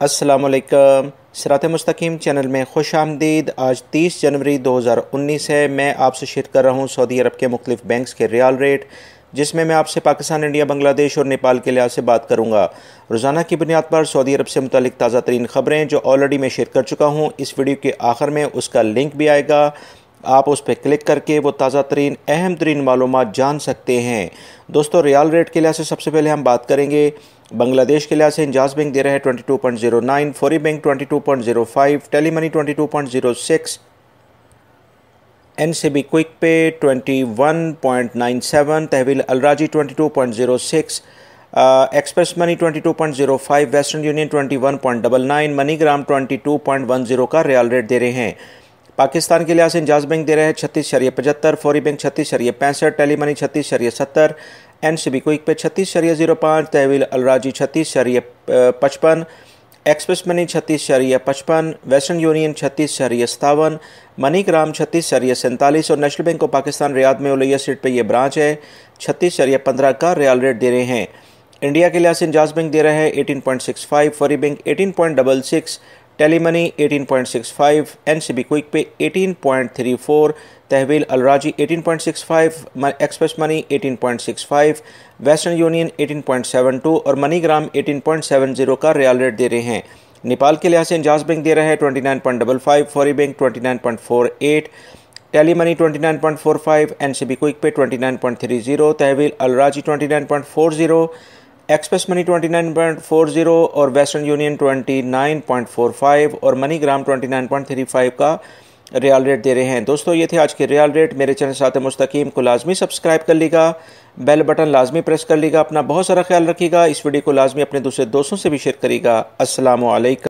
अस्सलामुअलैकुम। सिरात मुस्तकीम चैनल में खुश आमदीद। आज 30 जनवरी 2019 है। मैं आपसे शेयर कर रहा हूँ सऊदी अरब के मुख्तलिफ बैंक्स के रियाल रेट, जिसमें मैं आपसे पाकिस्तान, इंडिया, बांग्लादेश और नेपाल के लिहाज से बात करूँगा। रोज़ाना की बुनियाद पर सऊदी अरब से मुतालिक ताज़ा तरीन ख़बरें जो ऑलरेडी मैं शेयर कर चुका हूँ, इस वीडियो के आखिर में उसका लिंक भी आएगा। आप उस पर क्लिक करके वो ताज़ा तरीन अहम तरीन मालूमात जान सकते हैं। दोस्तों, रियाल रेट के लिहाज से सबसे पहले हम बात करेंगे बांग्लादेश के लिहाज से। इंजाज बैंक दे रहा है 22.09, फौरी bank 22.05, Telemoney 22.06, NCB quick pay 21.97, Tahweel Alrajhi 22.06, express money 22.05, western union 21.99, MoneyGram 22.10 का रियाल रेट दे रहे हैं। पाकिस्तान के लिहाज से इंजाज बैंक दे रहा है 36.75, फौरी bank 36.65, Telemoney 36.70, NCB quick pay 36.05, Tahweel Alrajhi 36.55, express money 36.55, western union 36.57, MoneyGram 36.47 और national bank of Pakistan Riyadh में उलैया स्ट्रीट पे ये ब्रांच है 36.15 का रियाल रेट दे रहे हैं। इंडिया के लिहाज से इंजाज बैंक दे रहा है 18.65, फौरी bank 18.66, Telemoney 18.65, NCB quick pay 18.34, Tahweel Alrajhi 18.65, express money 18.65, western union 18.72 और मनीग्राम 18.70 का रियाल रेट दे रहे हैं। नेपाल के लिहाज से इंजाज बैंक दे रहा है 29.55, फौरी बैंक 29.48, टेलीमनी 29.45, एनसीबी क्विक पे 29.30, तहवील अलराजी 29.40, एक्सप्रेस मनी 29.40 और वेस्टर्न यूनियन 29.45 और मनीग्राम 29.35 का रियाल रेट दे रहे हैं। दोस्तों, ये थे आज के रियाल रेट। मेरे चैनल साथ मुस्तकीम को लाजमी सब्सक्राइब कर लीजिएगा, बेल बटन लाजमी प्रेस कर लीजिएगा। अपना बहुत सारा ख्याल रखिएगा। इस वीडियो को लाजमी अपने दूसरे दोस्तों से भी शेयर करिएगा। अस्सलामु अलैकुम।